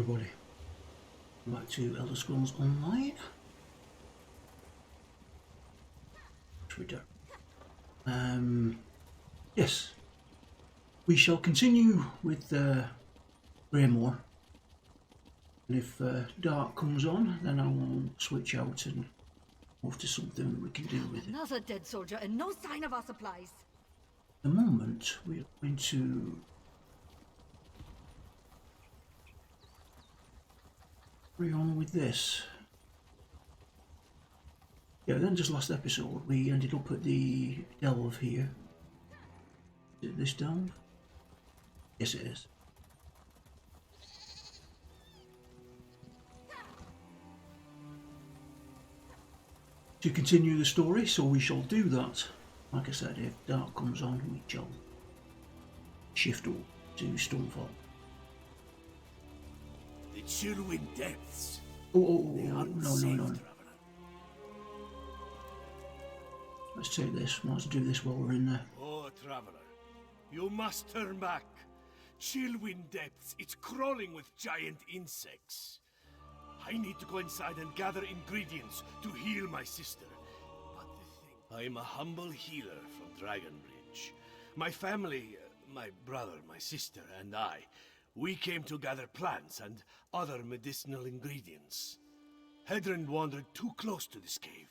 everybody. Back to Elder Scrolls Online. Twitter. Yes, we shall continue with Greymoor, and if dark comes on, then I will switch out and move to something that we can do with it. Another dead soldier and no sign of our supplies. At the moment, we're going to carry on with this. Yeah, then just last episode we ended up at the delve here. Is it this delve? Yes, it is. To continue the story, so we shall do that. Like I said, if dark comes on, we shall shift up to Stonefall. The Chillwind Depths. Oh, no. Let's take this. Let's do this while we're in there. Oh, traveler, you must turn back. Chillwind Depths, it's crawling with giant insects. I need to go inside and gather ingredients to heal my sister. But the thing, I'm a humble healer from Dragonbridge. My family, my brother, my sister, and I, we came to gather plants and other medicinal ingredients. Hedron wandered too close to this cave.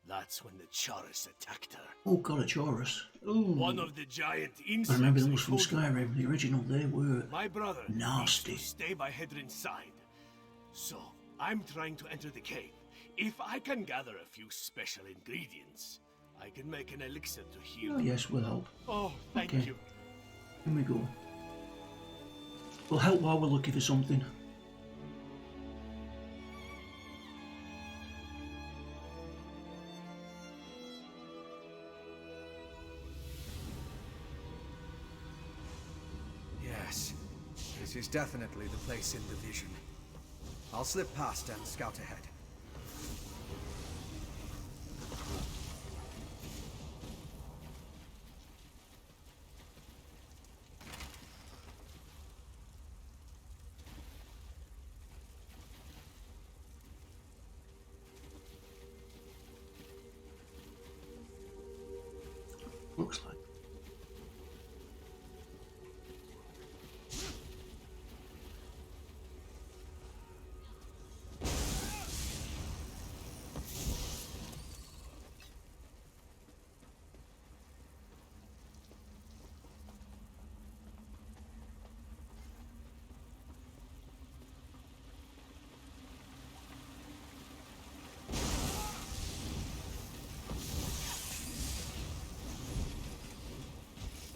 That's when the Chaurus attacked her. Oh god, a Chaurus. Ooh. One of the giant insects. I remember those from Skyrim, the original. They were my brother nasty. Needs to stay by Hedron's side. So, I'm trying to enter the cave. If I can gather a few special ingredients, I can make an elixir to heal. Oh yes, we'll help. Oh, thank you. Here we go. We'll help while we're looking for something. Yes, this is definitely the place in the vision. I'll slip past and scout ahead. Looks like.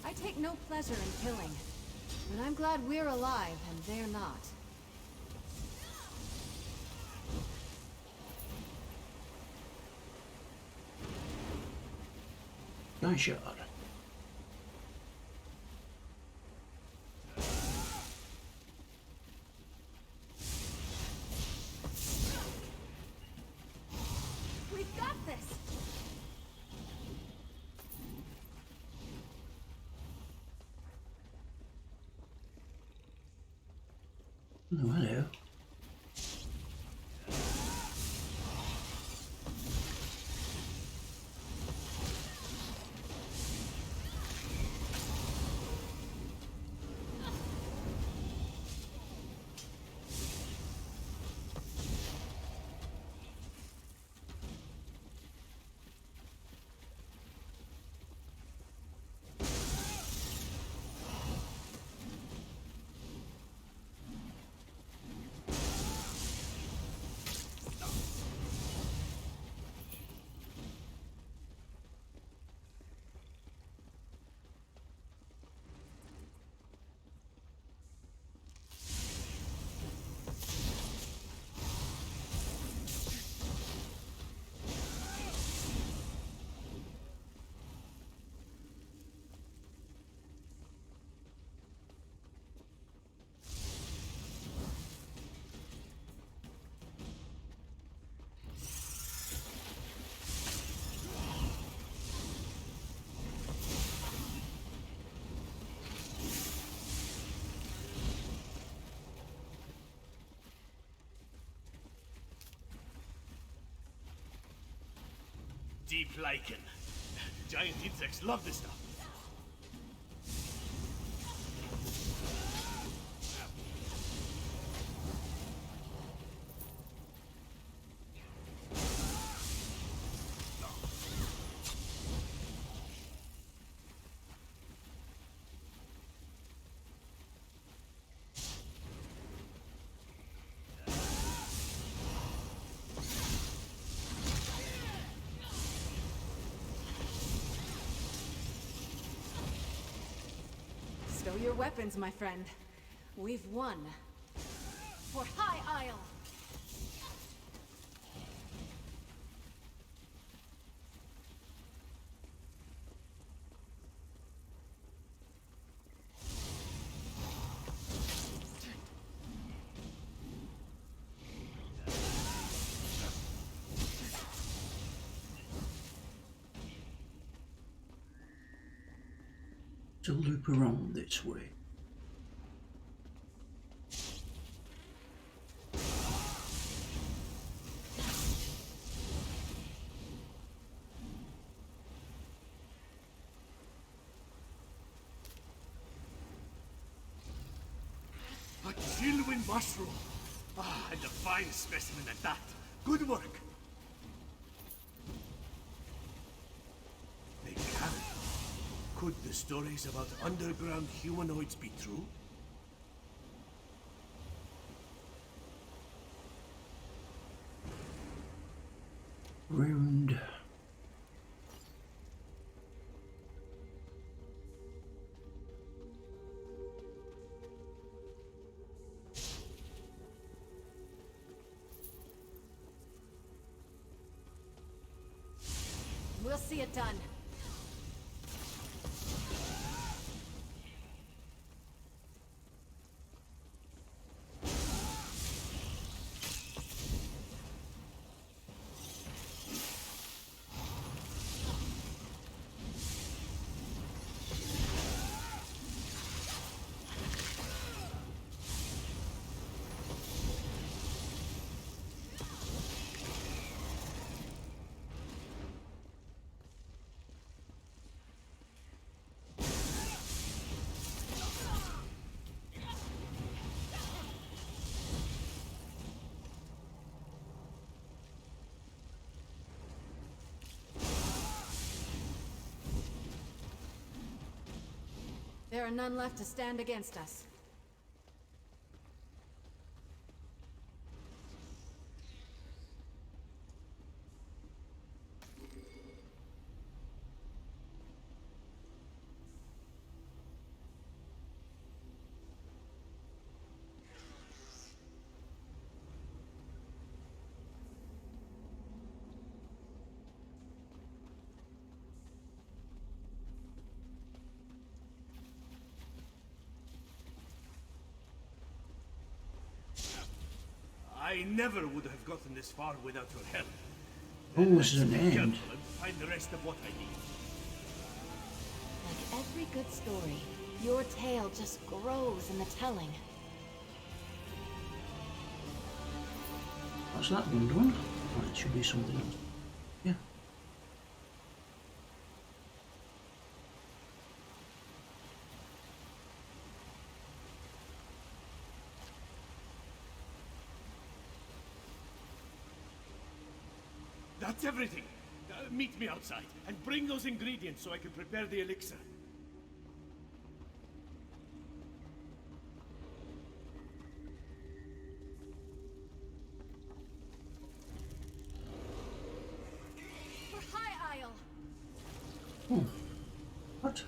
I take no pleasure in killing, but I'm glad we're alive and they're not. Gunshot. We've got this! Oh, hello. deep lichen. Giant insects love this stuff. Stow your weapons, my friend. We've won. For High Isle! To loop around this way. A chillwind mushroom. Ah, and a fine specimen at that. Good work. They carry. Could the stories about underground humanoids be true? Round. We'll see it done. There are none left to stand against us. I never would have gotten this far without your help. Almost Let's an be end. careful and find the rest of what I need. Like every good story, your tale just grows in the telling. That's that one done. Right, it should be something else. Yeah. That's everything. Meet me outside and bring those ingredients so I can prepare the elixir. For High Isle! Oh. What?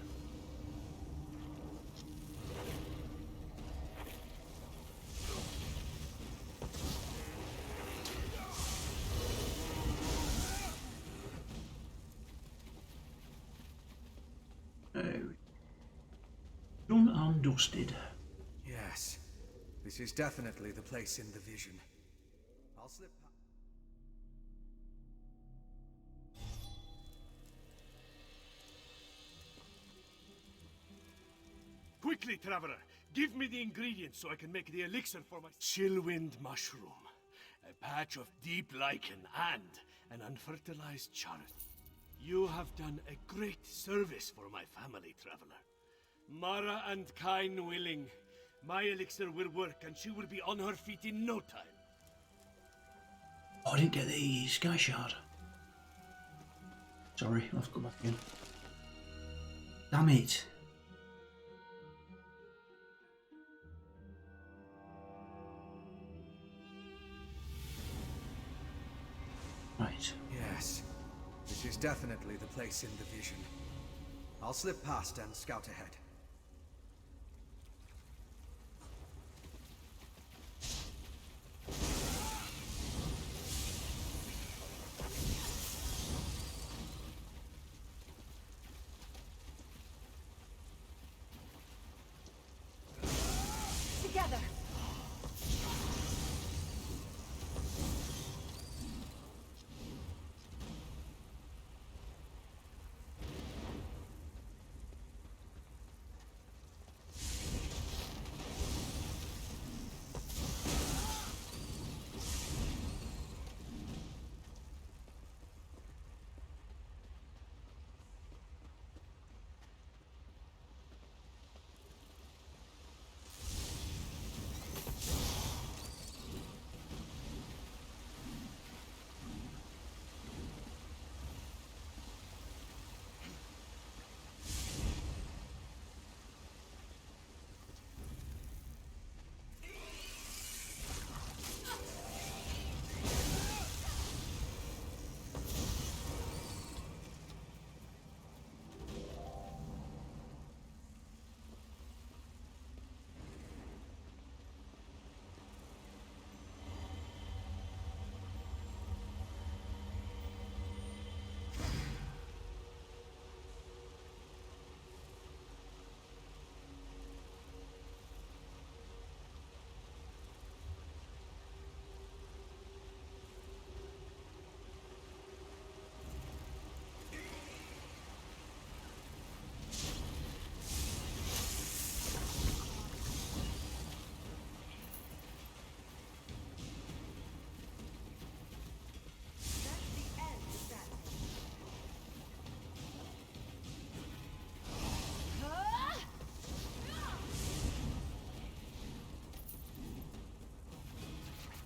Done and dusted. Yes. This is definitely the place in the vision. I'll slip past. Quickly, Traveler, give me the ingredients so I can make the elixir for my chillwind mushroom, a patch of deep lichen, and an unfertilized chariot. You have done a great service for my family, traveler. Mara and Kain willing, my elixir will work and she will be on her feet in no time. Oh, I didn't get the sky shard. Sorry, I'll have to go back in. Damn it. Right. Yes, this is definitely the place in the vision. I'll slip past and scout ahead. Together!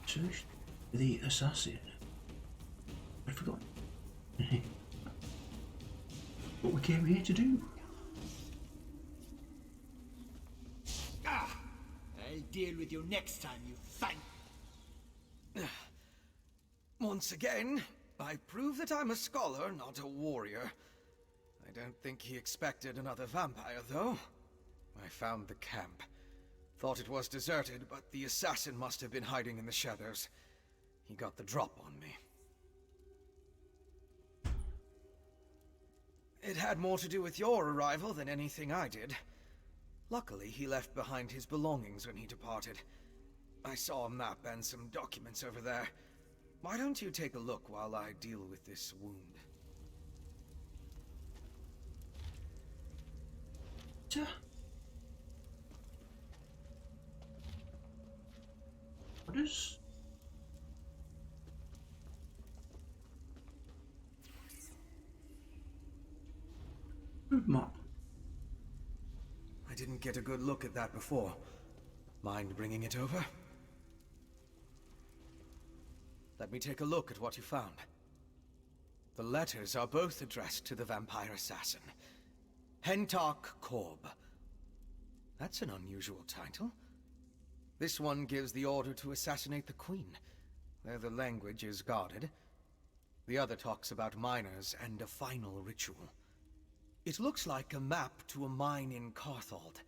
Search the assassin. I forgot. What we came here to do. I'll deal with you next time, you fang. Once again, I prove that I'm a scholar, not a warrior. I don't think he expected another vampire, though. I found the camp. Thought it was deserted, but the assassin must have been hiding in the shadows. He got the drop on me. It had more to do with your arrival than anything I did. Luckily, he left behind his belongings when he departed. I saw a map and some documents over there. Why don't you take a look while I deal with this wound? What is? Good map. I didn't get a good look at that before. Mind bringing it over? Let me take a look at what you found. The letters are both addressed to the vampire assassin. Hentok Korb. That's an unusual title. This one gives the order to assassinate the queen. There the language is guarded. The other talks about miners and a final ritual. It looks like a map to a mine in Carthald.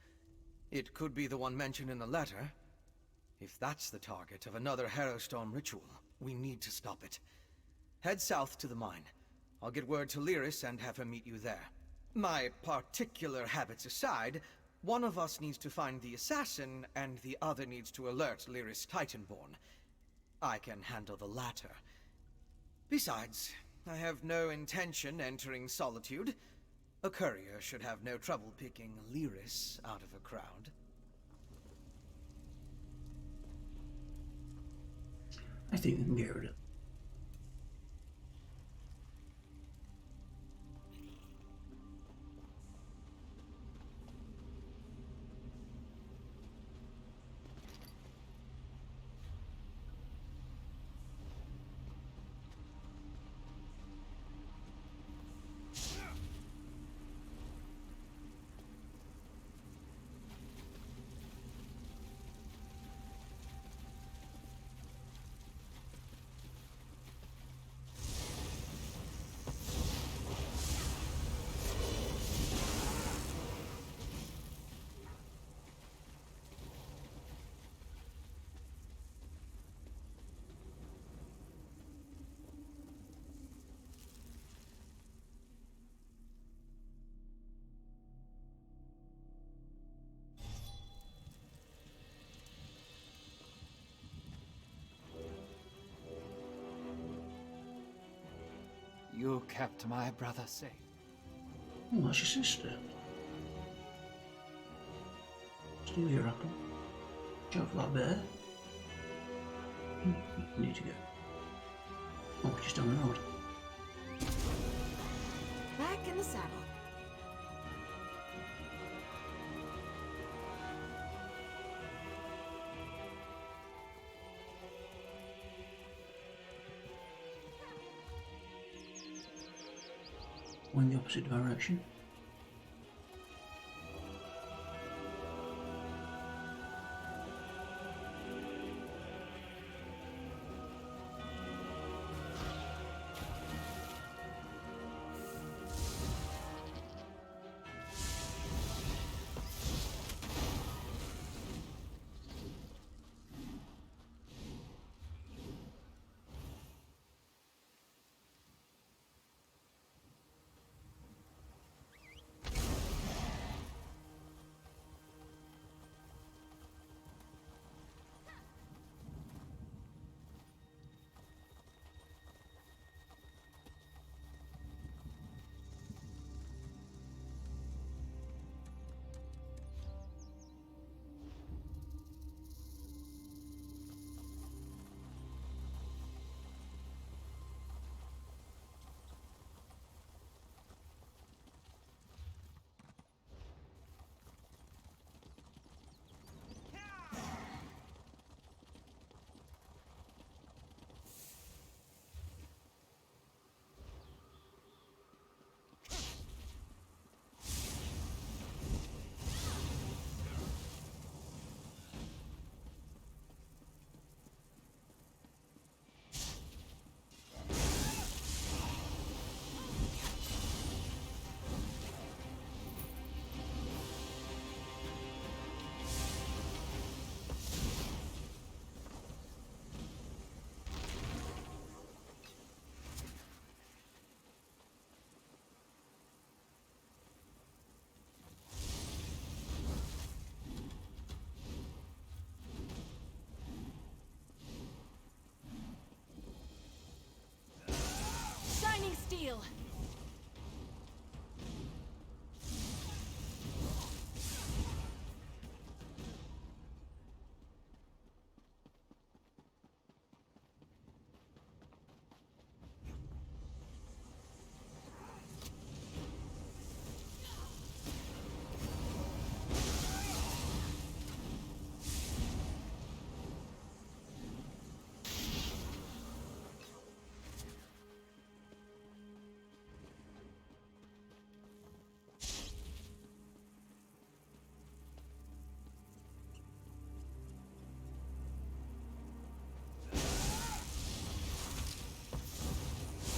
It could be the one mentioned in the letter. If that's the target of another Harrowstorm ritual, we need to stop it. Head south to the mine. I'll get word to Lyris and have her meet you there. My particular habits aside, one of us needs to find the assassin, and the other needs to alert Lyris Titanborn. I can handle the latter. Besides, I have no intention entering Solitude. A courier should have no trouble picking Lyris out of a crowd. I think we can get rid of it. You kept my brother safe. Oh, that's your sister. Still here, Apple. Watch out for that bear. Need to go. Oh, just down the road. Back in the saddle. Go in the opposite direction. Shining steel.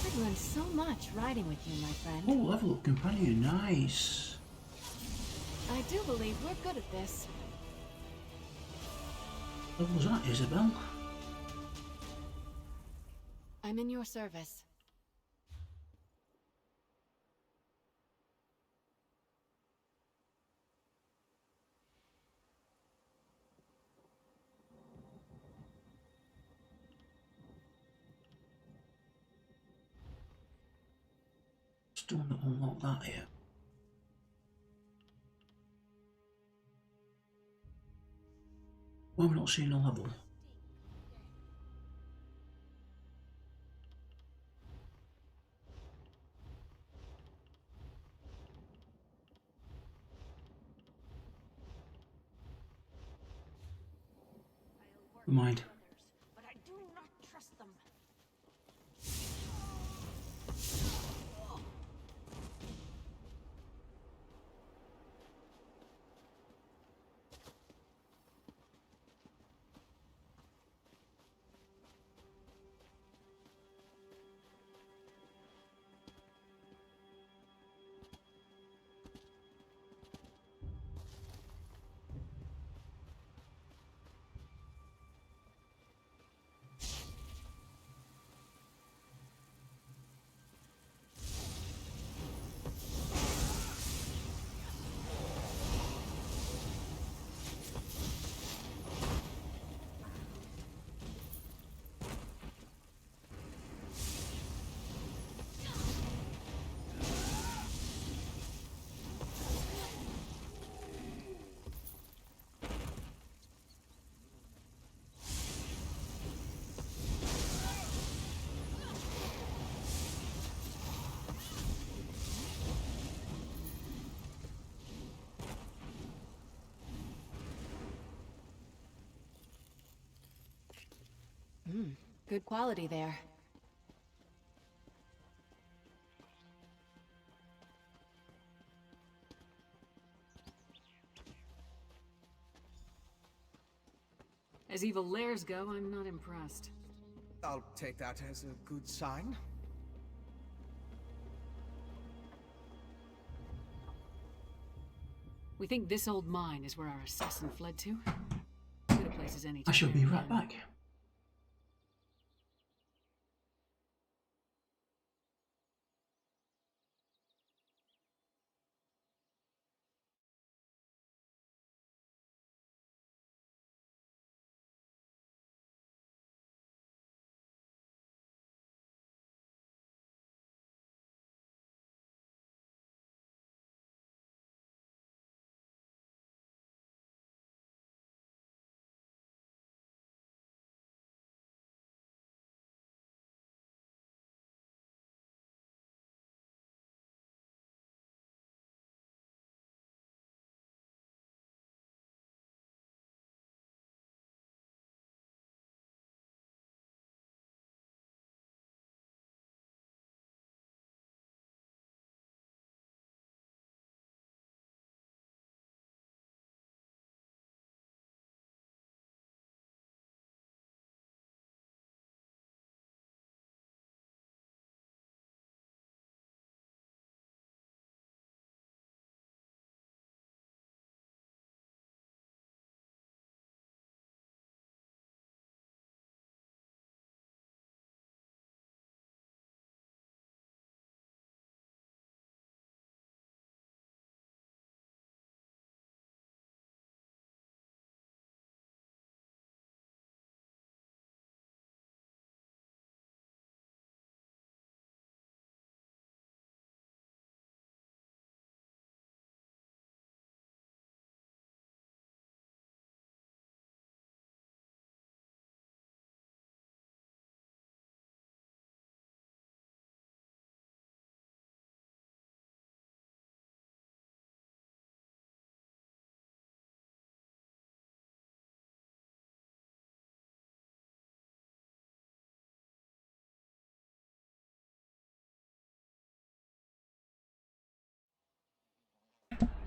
I've learned so much riding with you, my friend. Oh, level up companion, nice. I do believe we're good at this. What was that, Isabel? I'm in your service. Still not unlocked that yet. Why have we not seen a level? Never mind. But I do not trust them. Good quality there. As evil lairs go, I'm not impressed. I'll take that as a good sign. We think this old mine is where our assassin fled to. Good a place as any to I shall be bury right him. back.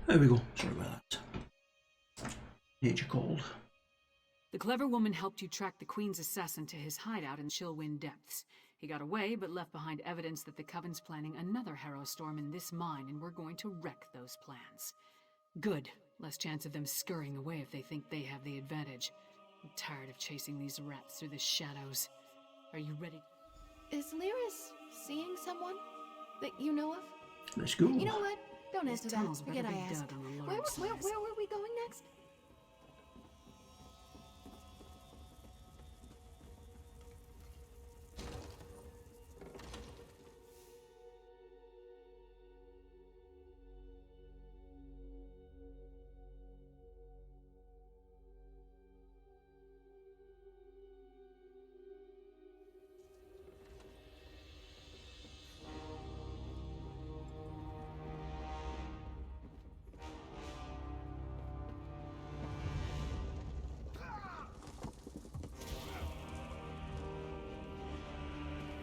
There we go. Sorry about that. Nature called. The clever woman helped you track the Queen's assassin to his hideout in Chillwind Depths. He got away, but left behind evidence that the Coven's planning another Harrow Storm in this mine, and we're going to wreck those plans. Good. Less chance of them scurrying away if they think they have the advantage. I'm tired of chasing these rats through the shadows. Are you ready? Is Lyris seeing someone that you know of? Let's go. You know what? Don't answer that. tunnels Forget better I be asked. dug on the Where large size. were we going next?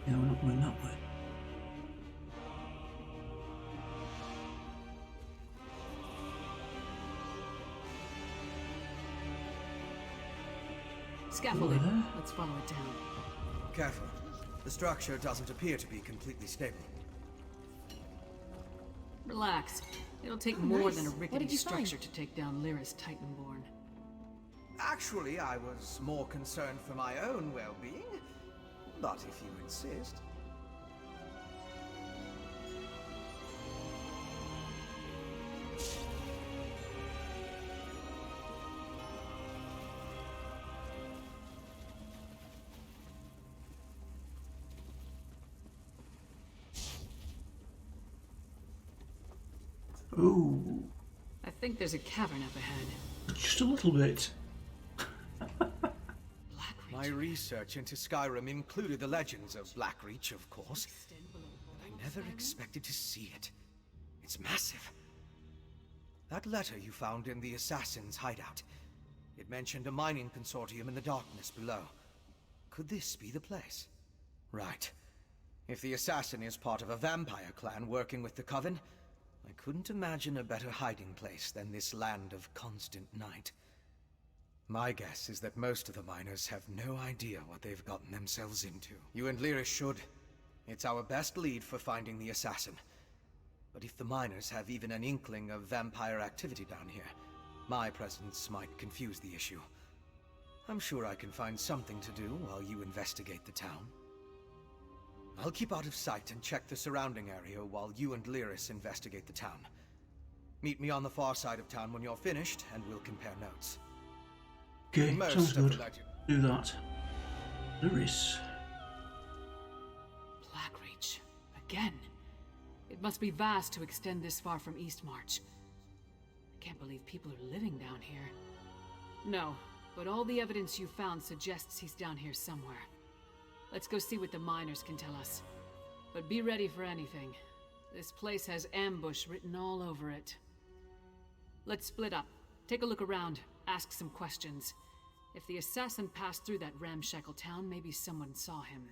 Yeah, we're not going that way. Scaffolding. Over there. Let's follow it down. Careful. The structure doesn't appear to be completely stable. Relax. It'll take more nice. than a What rickety did you find? structure to take down Lyris Titanborn. Actually, I was more concerned for my own well-being. But if you insist... Oh, I think there's a cavern up ahead. just a little bit. Blackreach. My research into Skyrim included the legends of Blackreach, of course. But I never expected to see it. It's massive. That letter you found in the assassin's hideout. It mentioned a mining consortium in the darkness below. Could this be the place? Right. If the assassin is part of a vampire clan working with the Coven, I couldn't imagine a better hiding place than this land of constant night. My guess is that most of the miners have no idea what they've gotten themselves into. You and Lyris should. It's our best lead for finding the assassin. But if the miners have even an inkling of vampire activity down here, my presence might confuse the issue. I'm sure I can find something to do while you investigate the town. I'll keep out of sight and check the surrounding area while you and Lyris investigate the town. Meet me on the far side of town when you're finished, and we'll compare notes. Okay, sounds good. Do that. Lyris. Blackreach. Again. It must be vast to extend this far from Eastmarch. I can't believe people are living down here. No, but all the evidence you found suggests he's down here somewhere. Let's go see what the miners can tell us. But be ready for anything. This place has ambush written all over it. Let's split up. Take a look around. Ask some questions. If the assassin passed through that ramshackle town, maybe someone saw him.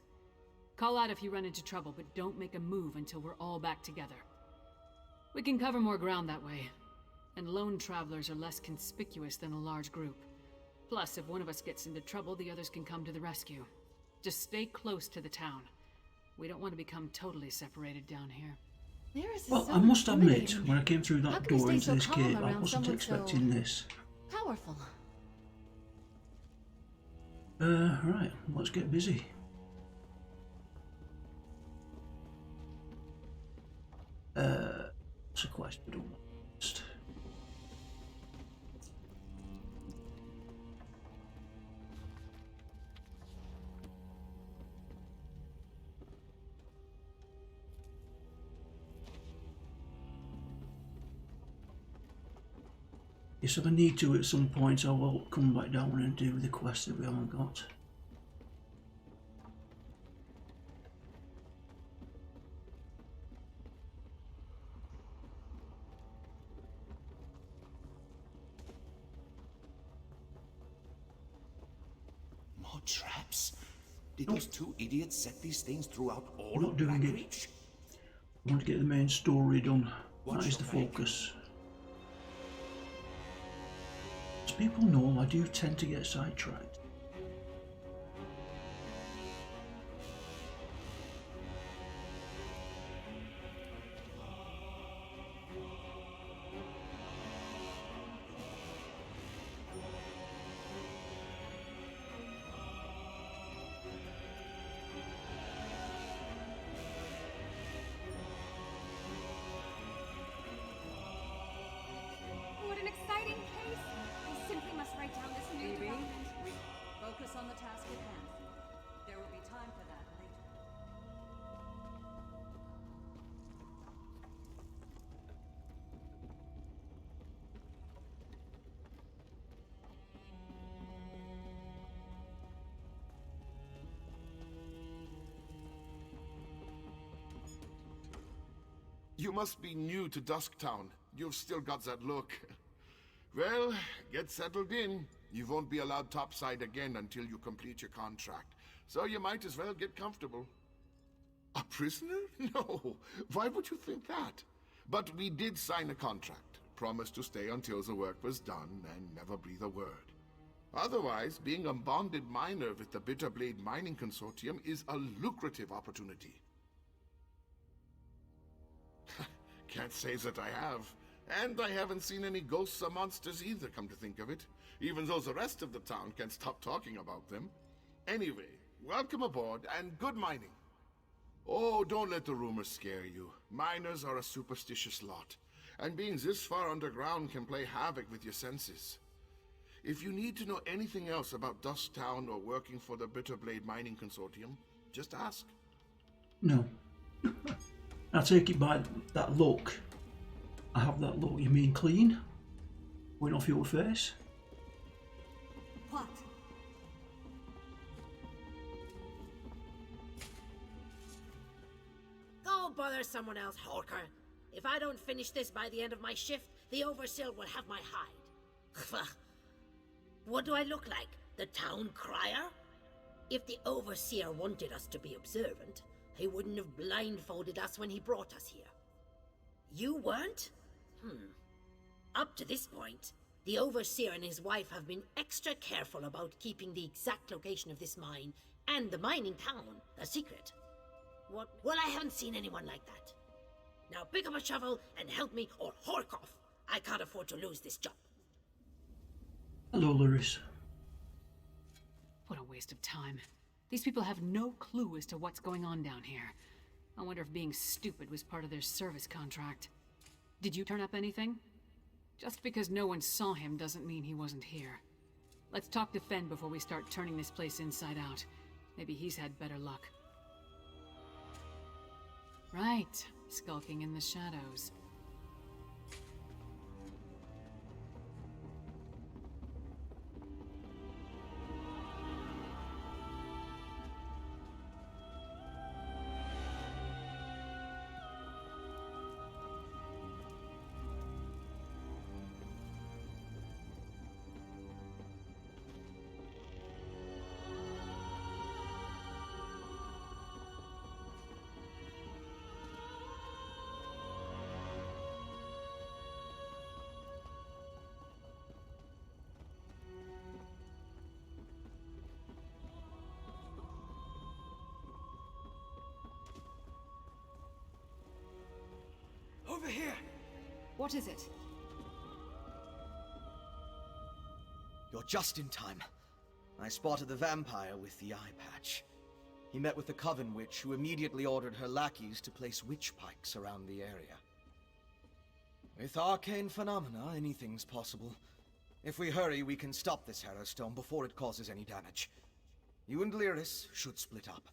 Call out if you run into trouble, but don't make a move until we're all back together. We can cover more ground that way. And lone travelers are less conspicuous than a large group. Plus, if one of us gets into trouble, the others can come to the rescue. Just stay close to the town. We don't want to become totally separated down here. Well, I must admit, when I came through that door into this cave, I wasn't expecting this. Powerful. Right, let's get busy. It's a quest, but almost. Yes, if I need to at some point, I will come back down and do the quest that we haven't got. More traps? Did those two idiots set these things throughout all I'm not of doing it. Blackreach? I want to get the main story done. What's That is the your rank? focus. As people know, I do tend to get sidetracked. What an exciting case! I simply must write down this new development. Focus on the task at hand. There will be time for that later. You must be new to Dusktown. You've still got that look. Well, get settled in. You won't be allowed topside again until you complete your contract. So you might as well get comfortable. A prisoner? No. Why would you think that? But we did sign a contract. Promised to stay until the work was done and never breathe a word. Otherwise, being a bonded miner with the Bitterblade Mining Consortium is a lucrative opportunity. Can't say that I have. And I haven't seen any ghosts or monsters either, come to think of it. Even though the rest of the town can't stop talking about them. Anyway, welcome aboard and good mining. Oh, don't let the rumors scare you. Miners are a superstitious lot. And being this far underground can play havoc with your senses. If you need to know anything else about Dusktown or working for the Bitterblade Mining Consortium, just ask. No. I take it by that look. I have that look. You mean clean? Going off your face? What? Go bother someone else, Holker. If I don't finish this by the end of my shift, the Overseer will have my hide. What do I look like? The town crier? If the Overseer wanted us to be observant, he wouldn't have blindfolded us when he brought us here. You weren't? Up to this point, the Overseer and his wife have been extra careful about keeping the exact location of this mine and the mining town a secret. What? Well, I haven't seen anyone like that. Now pick up a shovel and help me or hork off. I can't afford to lose this job. Hello, Lyris. What a waste of time. These people have no clue as to what's going on down here. I wonder if being stupid was part of their service contract. Did you turn up anything? Just because no one saw him doesn't mean he wasn't here. Let's talk to Fen before we start turning this place inside out. Maybe he's had better luck. Right, skulking in the shadows. Over here! What is it? You're just in time. I spotted the vampire with the eye patch. He met with the Coven Witch, who immediately ordered her lackeys to place witch pikes around the area. With arcane phenomena, anything's possible. If we hurry, we can stop this Harrow Stone before it causes any damage. You and Lyris should split up.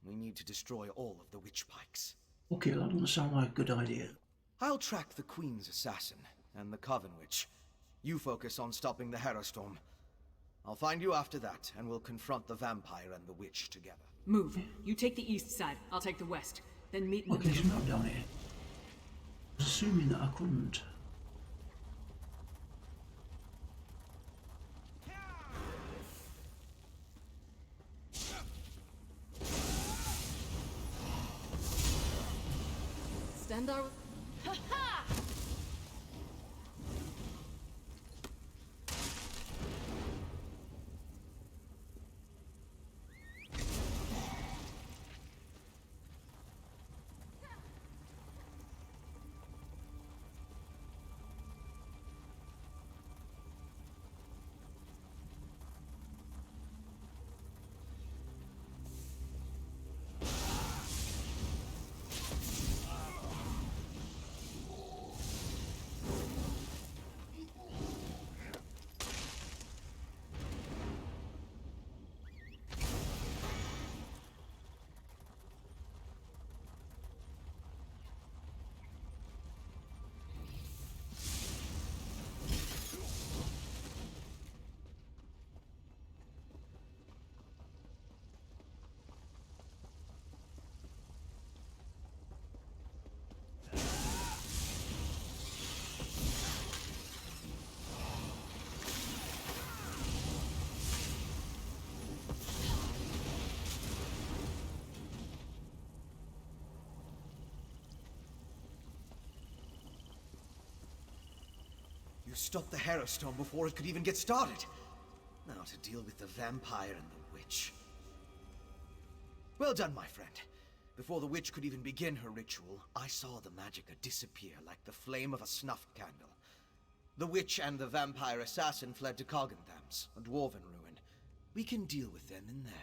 We need to destroy all of the witch pikes. Okay, that doesn't sound like a good idea. I'll track the Queen's assassin and the Coven Witch. You focus on stopping the Harrow Storm. I'll find you after that, and we'll confront the vampire and the witch together. Move. You take the east side, I'll take the west. Then meet in the Okay, middle. she's not down here. I was assuming that I couldn't. Stand our... Ha-ha! You stopped the Harrow Storm before it could even get started. Now to deal with the vampire and the witch. Well done, my friend. Before the witch could even begin her ritual, I saw the magicka disappear like the flame of a snuffed candle. The witch and the vampire assassin fled to Coggentham's, a dwarven ruin. We can deal with them in there.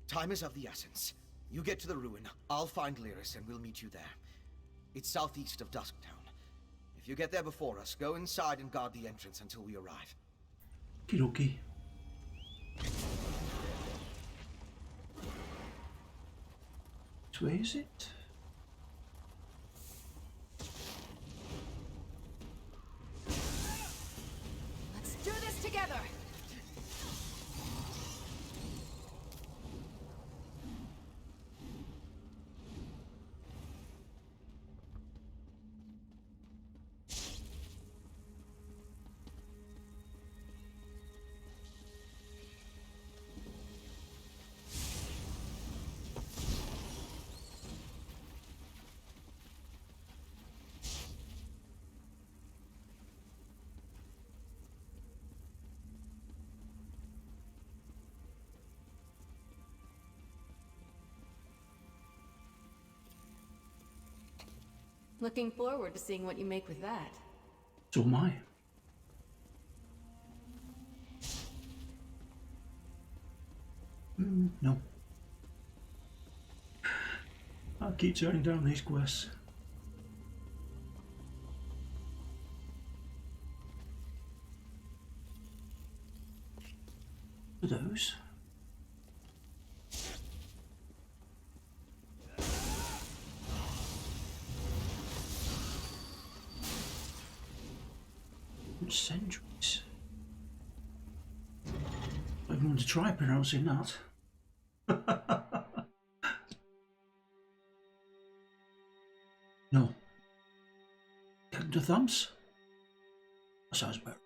Time is of the essence. You get to the ruin, I'll find Lyris and we'll meet you there. It's southeast of Dusktown. If you get there before us, go inside and guard the entrance until we arrive. Okie dokie. Which way is it? Let's do this together! Looking forward to seeing what you make with that. So am I. No. I'll keep turning down these quests. For those. Centuries. I don't want to try pronouncing that. No. Getting to thumbs? That sounds better.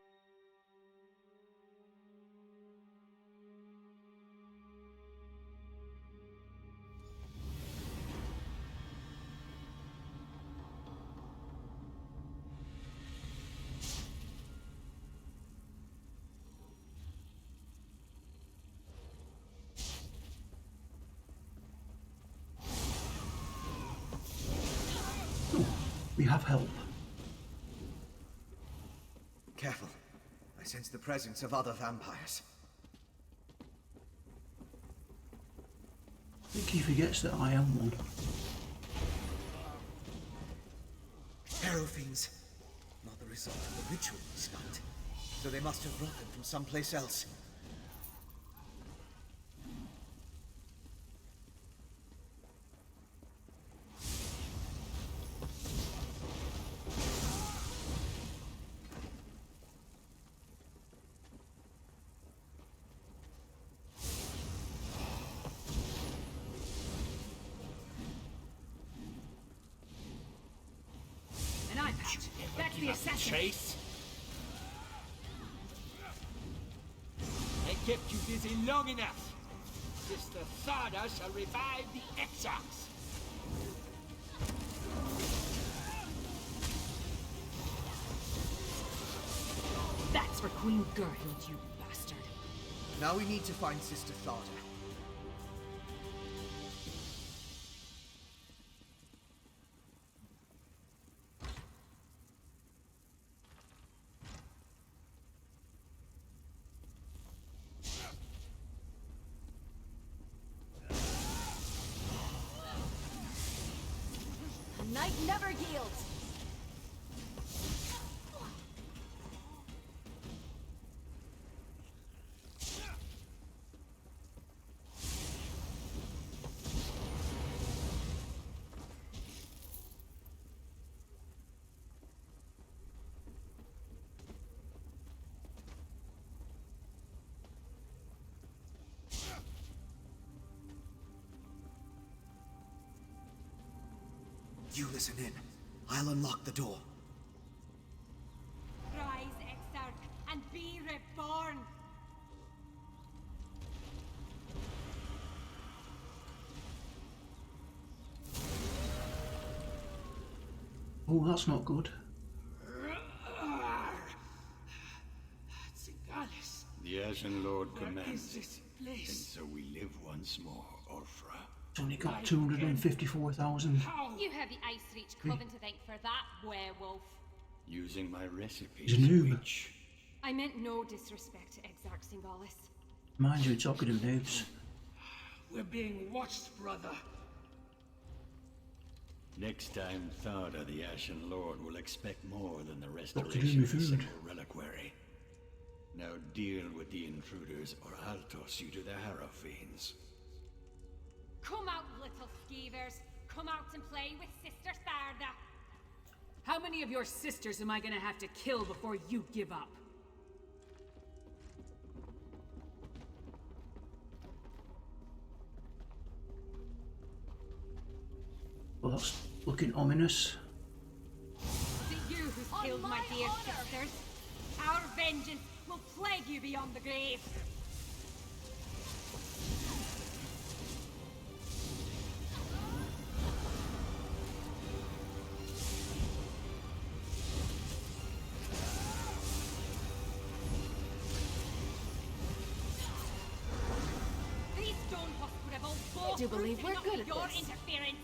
We have help. Careful. I sense the presence of other vampires. I think he forgets that I am one. Harrow fiends. Not the result of the ritual this night. So they must have brought them from someplace else. That's the assassin. Chase. I kept you busy long enough. Sister Sada shall revive the exarchs. That's for Queen Gerhild, you bastard. Now we need to find Sister Thada. Night never yields. You listen in. I'll unlock the door. Rise, Exarch, and be reborn! Oh, that's not good. The Ashen Lord commands it, this and place? so we live once more, Ulfra. It's only got 254,000. You have the Ice Reach Coven to thank for that, werewolf. Using my recipes, He's a noob. which... I meant no disrespect to Exarch Singalis. Mind you, talking to noobs. We're being watched, brother. Next time, Thada, the Ashen Lord, will expect more than the What to do restoration with of a food? single reliquary. Now deal with the intruders, or I'll toss you to the Harrow Fiends. Come out, little skeevers. Come out and play with Sister Tharda. How many of your sisters am I gonna have to kill before you give up? Well, that's looking ominous. Is it you who's killed my dear sisters? Our vengeance will plague you beyond the grave. These stone husks rebels both do believe we're rooting good up at your this. interference.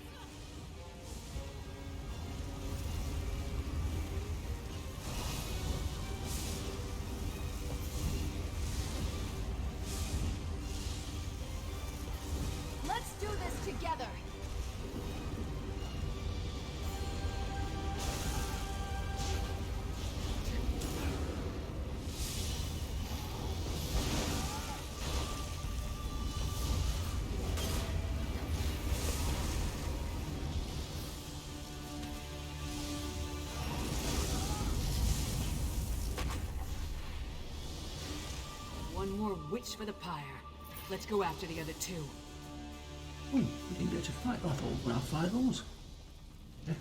more witch for the pyre. Let's go after the other two. Oh, we didn't get to fight. I thought we were going to fight those. Okay.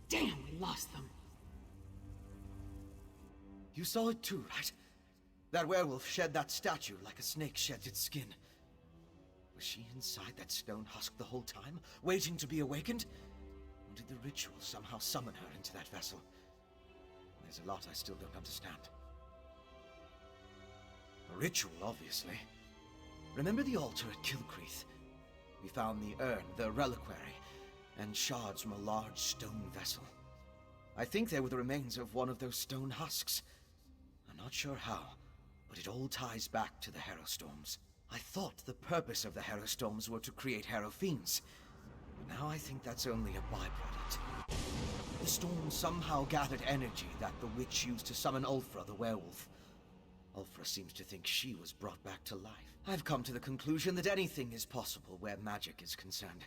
Damn, we lost them. You saw it too, right? That werewolf shed that statue like a snake sheds its skin. Was she inside that stone husk the whole time, waiting to be awakened? Or did the ritual somehow summon her into that vessel? There's a lot I still don't understand. A ritual, obviously. Remember the altar at Kilcreath? We found the urn, the reliquary, and shards from a large stone vessel. I think they were the remains of one of those stone husks. I'm not sure how, but it all ties back to the Harrow Storms. I thought the purpose of the Harrow Storms were to create Harrow Fiends, but now I think that's only a byproduct. The storm somehow gathered energy that the witch used to summon Ulfra the werewolf. Ulfra seems to think she was brought back to life. I've come to the conclusion that anything is possible where magic is concerned.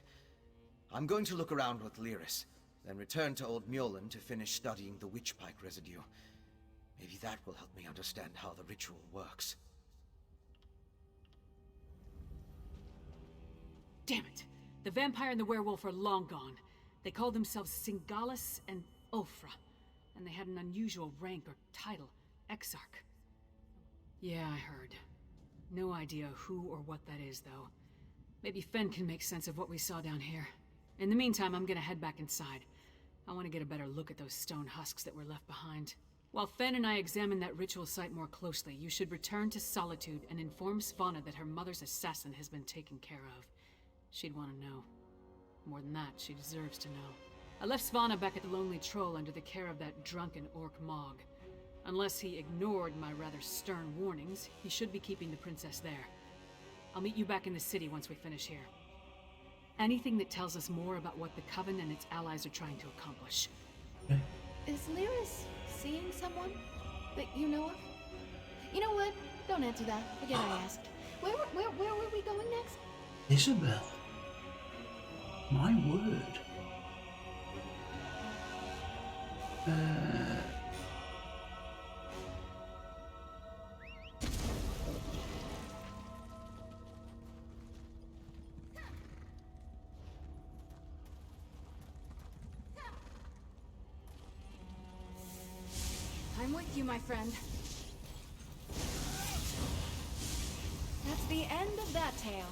I'm going to look around with Lyris, then return to Old Mjolnir to finish studying the witchpike residue. Maybe that will help me understand how the ritual works. Damn it! The vampire and the werewolf are long gone. They called themselves Singalis and Ulfra, and they had an unusual rank or title, Exarch. Yeah, I heard. No idea who or what that is, though. Maybe Fen can make sense of what we saw down here. In the meantime, I'm gonna head back inside. I want to get a better look at those stone husks that were left behind. While Fen and I examine that ritual site more closely, you should return to Solitude and inform Svanna that her mother's assassin has been taken care of. She'd want to know. More than that, she deserves to know. I left Svanna back at the Lonely Troll under the care of that drunken orc Mog. Unless he ignored my rather stern warnings, he should be keeping the princess there. I'll meet you back in the city once we finish here. Anything that tells us more about what the Coven and its allies are trying to accomplish. Is Lyris seeing someone that you know of? You know what? Don't answer that. Forget I asked. Where were we going next? Isabel. My word. I'm with you, my friend. That's the end of that tale.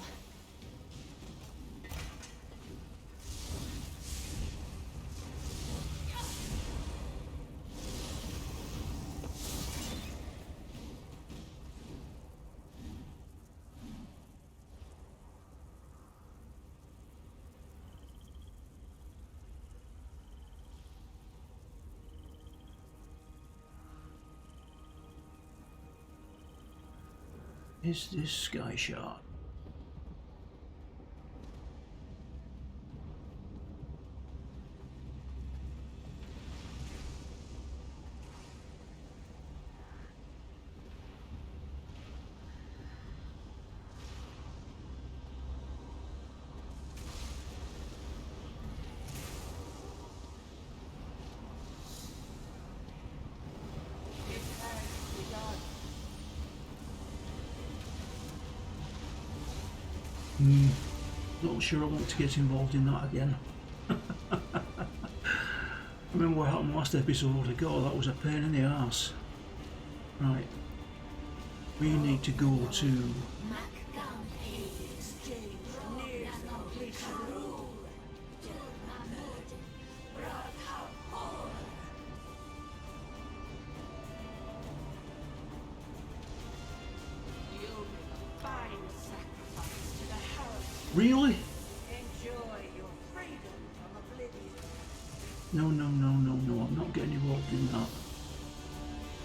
Is this Sky Shard? Not sure I want to get involved in that again. Remember what happened last episode ago? That was a pain in the arse. Right. We need to go to... Really? Enjoy your freedom from oblivion. No, no, no, no, no. I'm not getting involved in that.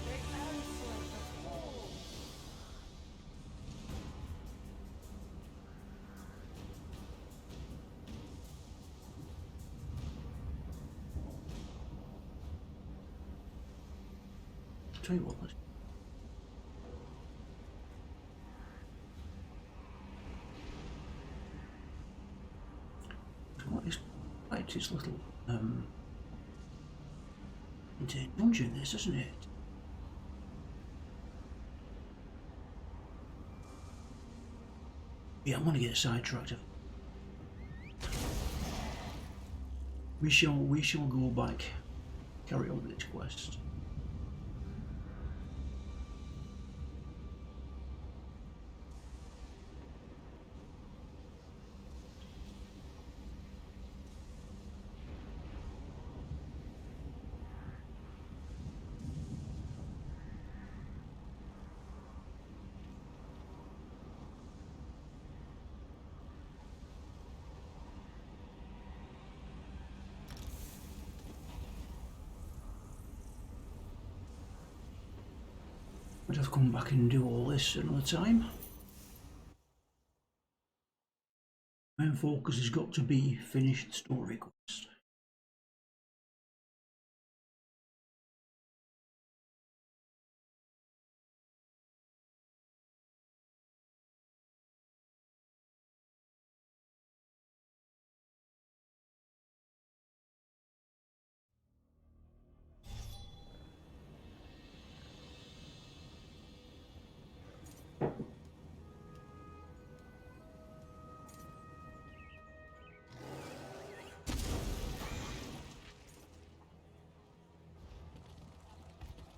They answer the call. Tell you what, let's... It's quite his little dungeon, this, isn't it? Yeah, I'm gonna get sidetracked. We shall go back, carry on with this quest. But I've come back and do all this another time. Main focus has got to be finished story quest.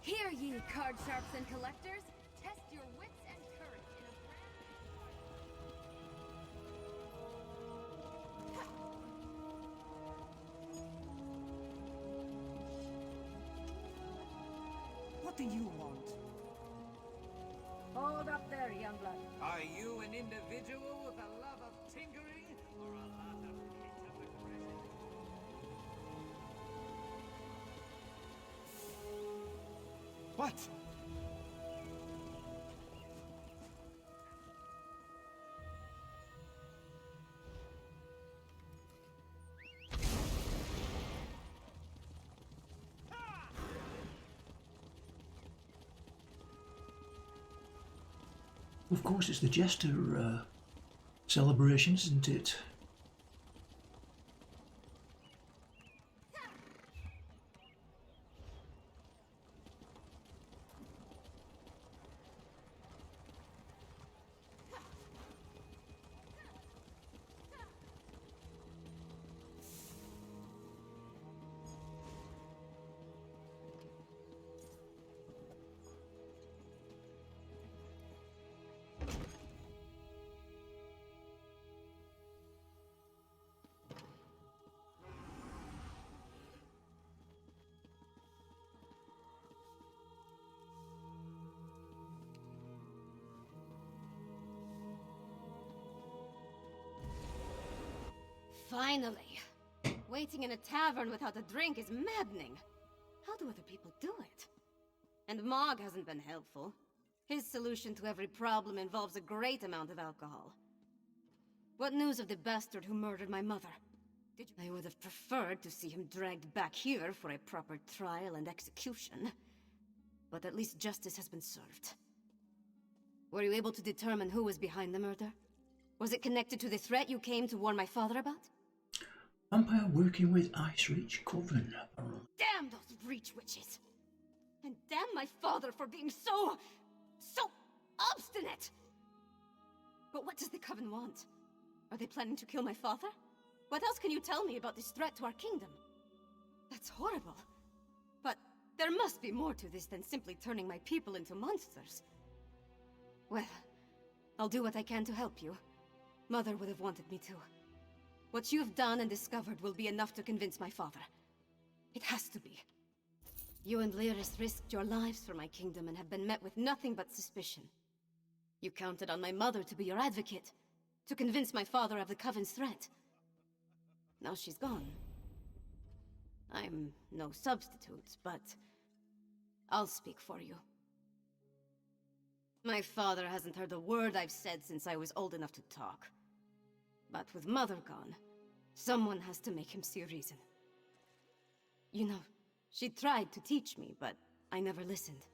Hear ye, card sharps and collectors. Test your wits and courage in a What do you want? Hold up there, young blood. Are you an individual with a love of tinkering or a lot of pent-up aggression? What? Of course, it's the Jester celebration, isn't it? Finally. Waiting in a tavern without a drink is maddening. How do other people do it? And Mog hasn't been helpful. His solution to every problem involves a great amount of alcohol. What news of the bastard who murdered my mother? I would have preferred to see him dragged back here for a proper trial and execution. But at least justice has been served. Were you able to determine who was behind the murder? Was it connected to the threat you came to warn my father about? Vampire working with Ice Reach Coven, apparently. Damn those Reach witches! And damn my father for being so obstinate! But what does the Coven want? Are they planning to kill my father? What else can you tell me about this threat to our kingdom? That's horrible. But there must be more to this than simply turning my people into monsters. Well, I'll do what I can to help you. Mother would have wanted me to. What you've done and discovered will be enough to convince my father. It has to be. You and Lyris risked your lives for my kingdom and have been met with nothing but suspicion. You counted on my mother to be your advocate, to convince my father of the Coven's threat. Now she's gone. I'm no substitute, but I'll speak for you. My father hasn't heard a word I've said since I was old enough to talk. But with Mother gone, someone has to make him see reason. You know, she tried to teach me, but I never listened.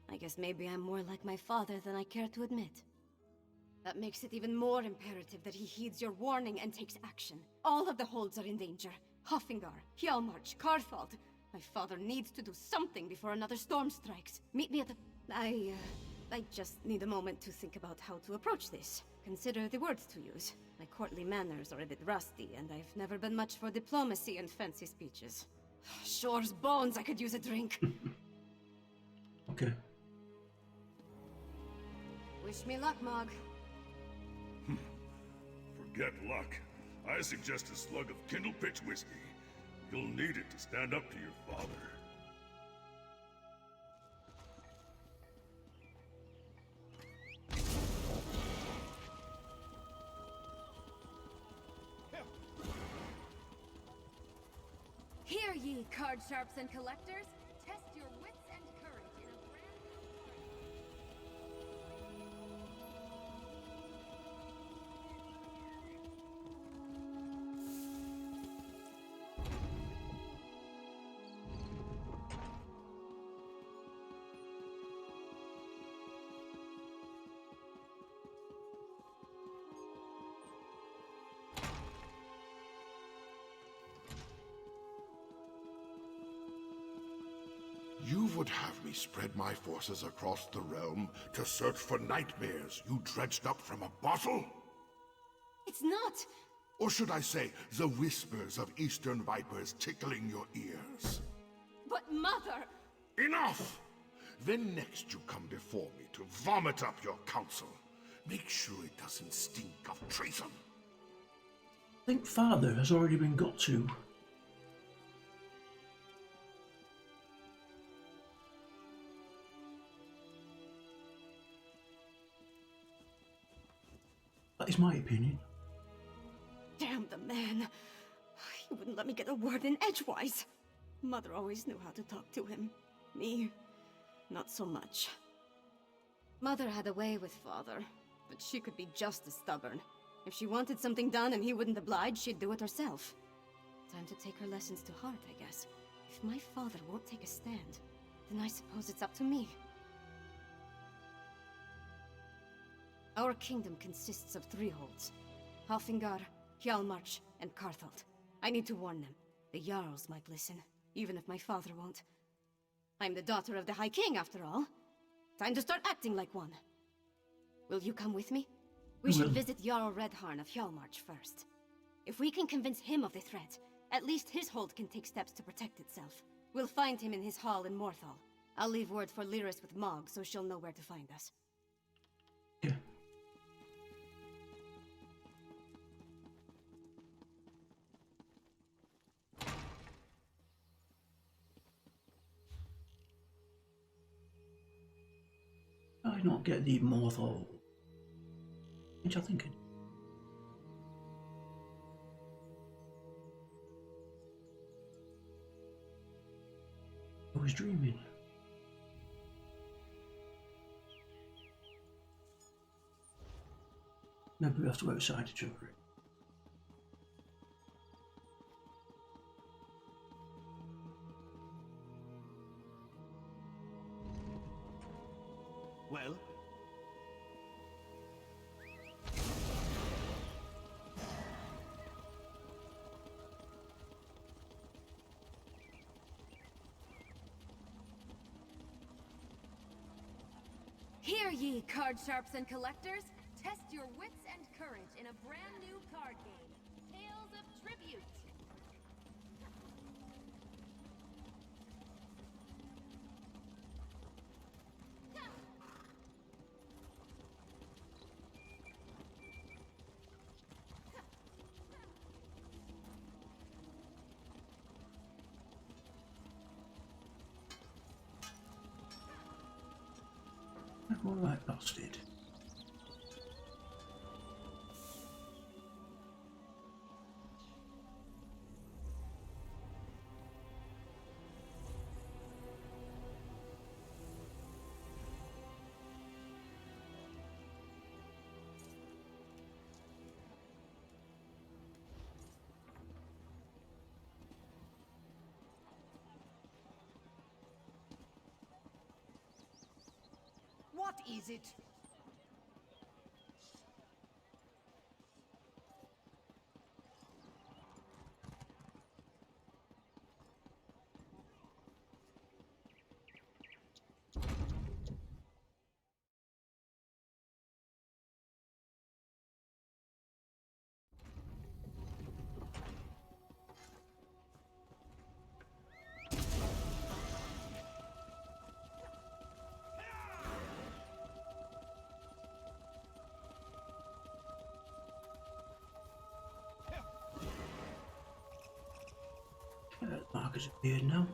I guess maybe I'm more like my father than I care to admit. That makes it even more imperative that he heeds your warning and takes action. All of the holds are in danger. Hoffingar, Hjalmarch, Karthald. My father needs to do something before another storm strikes. Meet me at the... I just need a moment to think about how to approach this. Consider the words to use. My courtly manners are a bit rusty, and I've never been much for diplomacy and fancy speeches. Shore's bones, I could use a drink. Okay. Wish me luck, Mog. Forget luck. I suggest a slug of Kindle Pitch whiskey. You'll need it to stand up to your father. Hear ye, card sharps and collectors. Test your wits and courage in a You would have me spread my forces across the realm to search for nightmares you dredged up from a bottle? It's not! Or should I say, the whispers of eastern vipers tickling your ears? But Mother! Enough! Then next you come before me to vomit up your counsel. Make sure it doesn't stink of treason. I think Father has already been got to. That is my opinion. Damn the man. He wouldn't let me get a word in edgewise. Mother always knew how to talk to him. Me, not so much. Mother had a way with Father, but she could be just as stubborn. If she wanted something done and he wouldn't oblige, she'd do it herself. Time to take her lessons to heart, I guess. If my father won't take a stand, then I suppose it's up to me. Our kingdom consists of 3 holds. Hoffingar, Hjalmarch, and Karthald. I need to warn them. The Jarls might listen, even if my father won't. I'm the daughter of the High King, after all. Time to start acting like one. Will you come with me? We should visit Jarl Redharn of Hjalmarch first. If we can convince him of the threat, at least his hold can take steps to protect itself. We'll find him in his hall in Morthal. I'll leave word for Lyris with Mog, so she'll know where to find us. Yeah. I not get the Morthal. What you thinking? I was dreaming. Maybe we have to go outside each other. Well? Hear ye, card sharps and collectors. Test your wits and courage in a brand new card game. Tales of Tribute. Alright, bastard. is it? Marker's appeared now.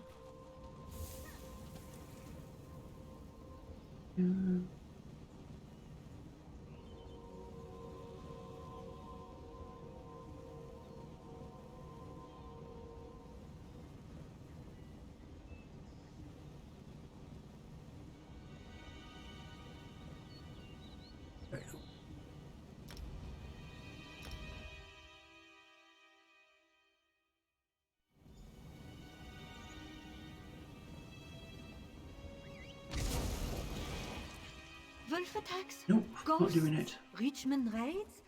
Wolf attacks? Nope, Ghosts? not doing it. Richmond raids?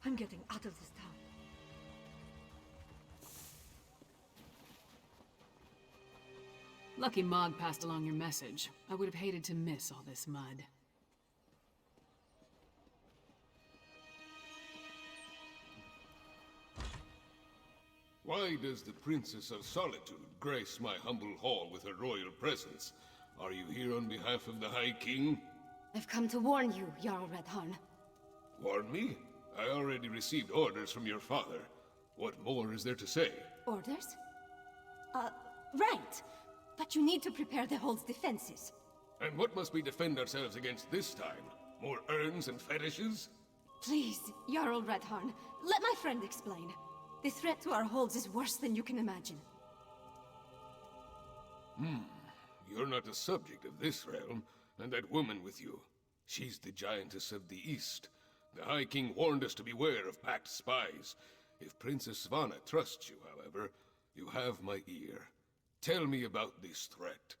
I'm getting out of this town. Lucky Mog passed along your message. I would have hated to miss all this mud. Why does the Princess of Solitude grace my humble hall with her royal presence? Are you here on behalf of the High King? I've come to warn you, Jarl Redhorn. Warn me? I already received orders from your father. What more is there to say? Orders? Right. But you need to prepare the hold's defenses. And what must we defend ourselves against this time? More urns and fetishes? Please, Jarl Redhorn, let my friend explain. The threat to our holds is worse than you can imagine. You're not a subject of this realm, and that woman with you. She's the giantess of the East. The High King warned us to beware of packed spies. If Princess Svanna trusts you, however, you have my ear. Tell me about this threat.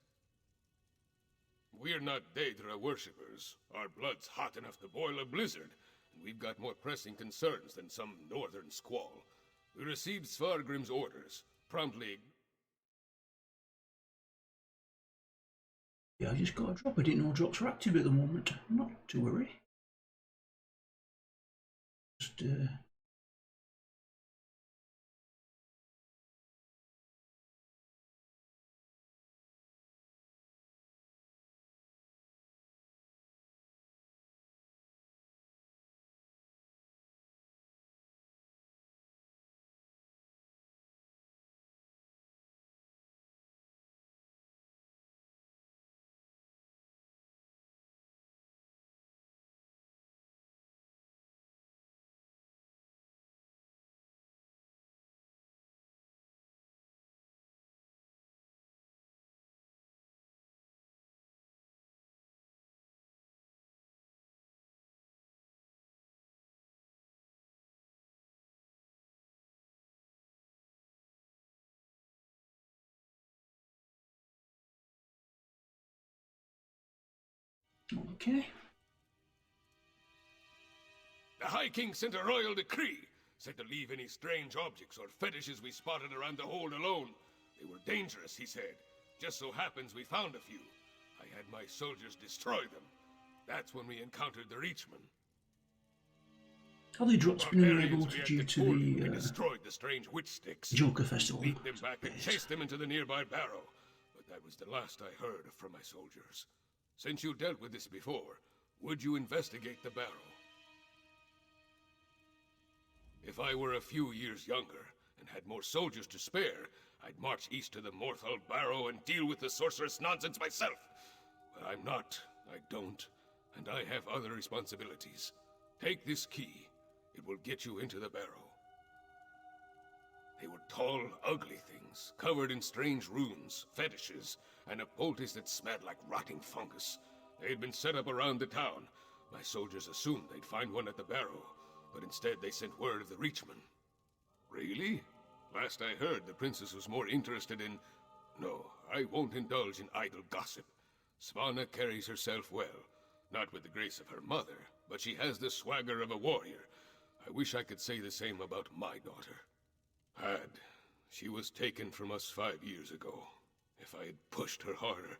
We're not Daedra worshippers. Our blood's hot enough to boil a blizzard, and we've got more pressing concerns than some northern squall. We received Svargrim's orders, promptly... Yeah, I just got a drop. I didn't know drops were active at the moment. Not to worry. Just, okay. The High King sent a royal decree, said to leave any strange objects or fetishes we spotted around the hold alone. They were dangerous, he said. Just so happens we found a few. I had my soldiers destroy them. That's when we encountered the Reachmen. Are the drops been Barbarians enabled due to we the destroyed the strange witch sticks. Joker Festival? Beat them back and chased them into the nearby barrow. But that was the last I heard from my soldiers. Since you dealt with this before, would you investigate the barrow? If I were a few years younger, and had more soldiers to spare, I'd march east to the Morthal Barrow and deal with the sorceress nonsense myself. But I'm not, I don't, and I have other responsibilities. Take this key. It will get you into the barrow. They were tall, ugly things, covered in strange runes, fetishes, and a poultice that smelled like rotting fungus. They had been set up around the town. My soldiers assumed they'd find one at the barrow, but instead they sent word of the Reachmen. Really? Last I heard, the princess was more interested in... No, I won't indulge in idle gossip. Svanna carries herself well. Not with the grace of her mother, but she has the swagger of a warrior. I wish I could say the same about my daughter. Had. She was taken from us 5 years ago. If I had pushed her harder,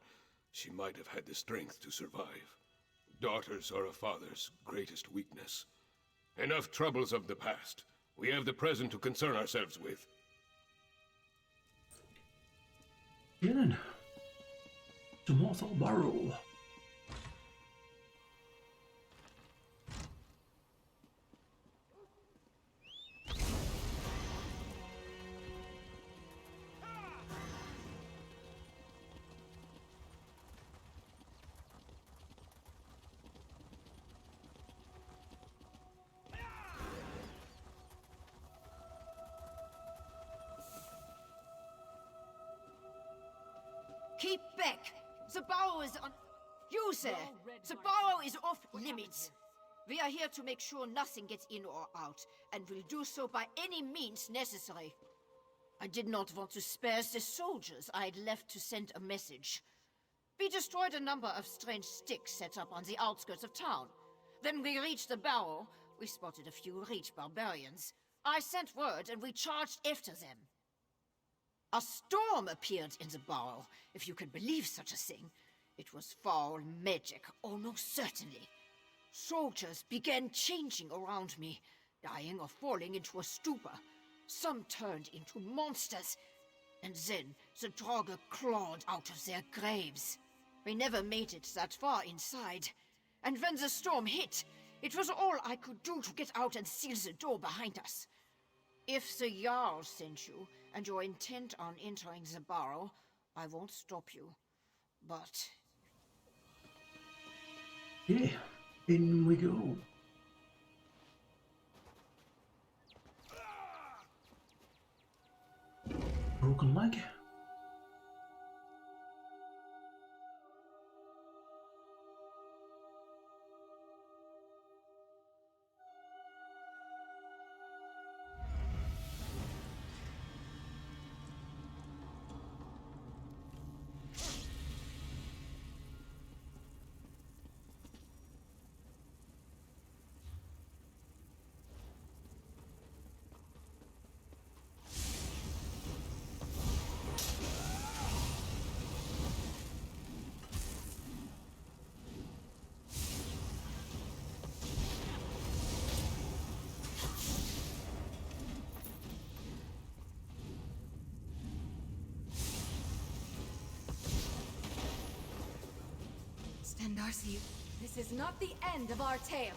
she might have had the strength to survive. Daughters are a father's greatest weakness. Enough troubles of the past. We have the present to concern ourselves with. Yeah then. To Morthal Barrow. Keep back! The barrow is on... You there! The barrow is off limits! We are here to make sure nothing gets in or out, and will do so by any means necessary. I did not want to spare the soldiers I had left to send a message. We destroyed a number of strange sticks set up on the outskirts of town. When we reached the barrow, we spotted a few rich barbarians. I sent word and we charged after them. A storm appeared in the barrow, if you could believe such a thing. It was foul magic, almost certainly. Soldiers began changing around me, dying or falling into a stupor. Some turned into monsters, and then the Draugr clawed out of their graves. We never made it that far inside, and when the storm hit, it was all I could do to get out and seal the door behind us. If the Jarl sent you, and you're intent on entering the barrow, I won't stop you. But... Yeah, in we go. Broken leg. Darcy, this is not the end of our tale.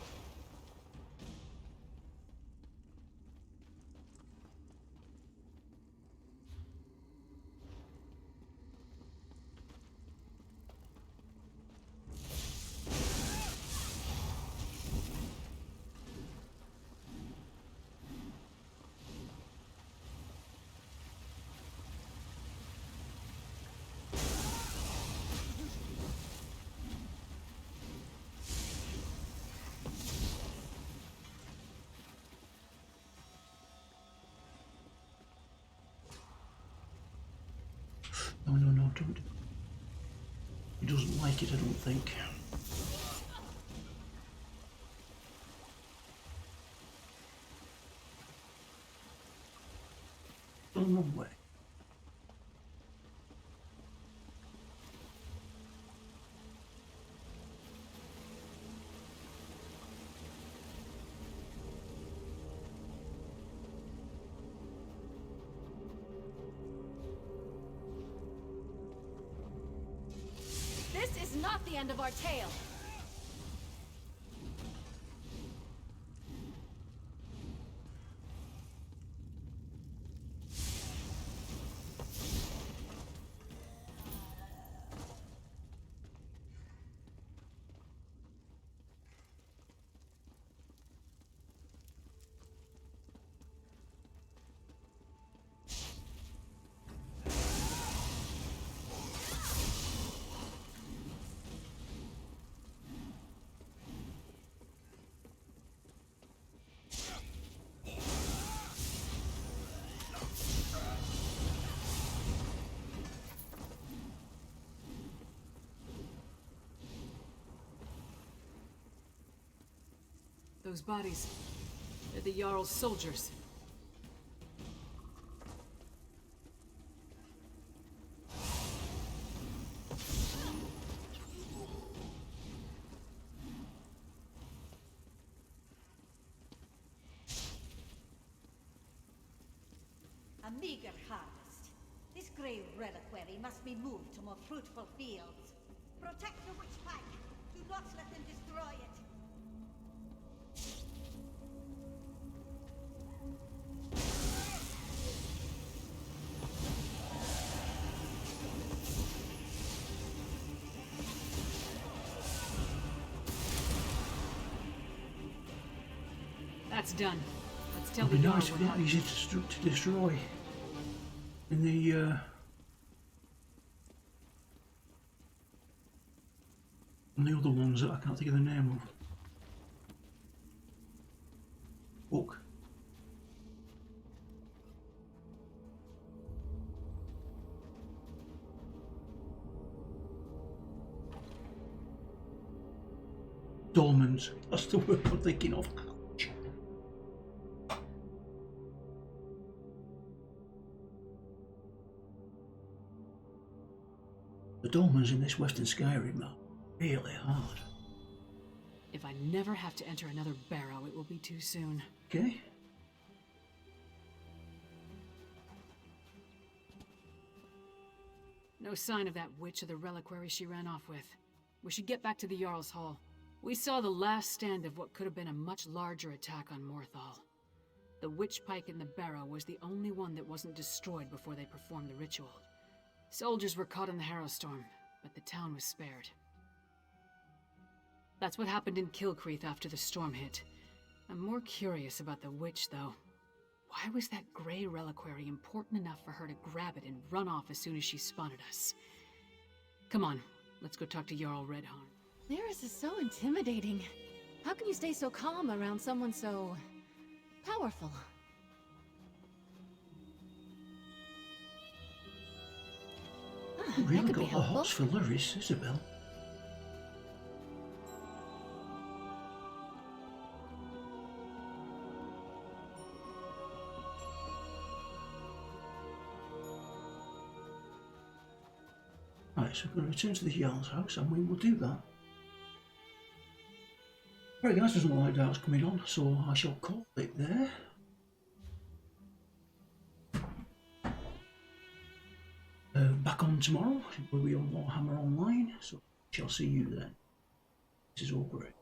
No, don't. He doesn't like it, I don't think. Still the wrong way. This is not the end of our tale. those bodies. They're the Jarl's soldiers. A meager harvest. This grey reliquary must be moved to more fruitful fields. Protect the witch pike. Do not let them destroy it. That's done. Let's tell It'd the be Jarl nice if what that happened. easy to destroy. In the and the other ones that I can't think of the name of. Book. Dolmens. That's the word I'm thinking of. Ouch. The dolmens in this Western Skyrim are really hard. If I never have to enter another barrow, it will be too soon. Okay. No sign of that witch or the reliquary she ran off with. We should get back to the Jarl's Hall. We saw the last stand of what could have been a much larger attack on Morthal. The witch pike in the barrow was the only one that wasn't destroyed before they performed the ritual. Soldiers were caught in the Harrow Storm, but the town was spared. That's what happened in Kilcreath after the storm hit. I'm more curious about the witch, though. Why was that grey reliquary important enough for her to grab it and run off as soon as she spotted us? Come on, let's go talk to Jarl Redharn. Lyris is so intimidating. How can you stay so calm around someone so powerful? You really could be got the hots for Lyris, Isabel. Right, so we're going to return to the Jarl's house and we will do that. Right guys, there's no light darts coming on, so I shall call it there. Back on tomorrow, where we on Warhammer Online, so shall see you then. This is Olgrey.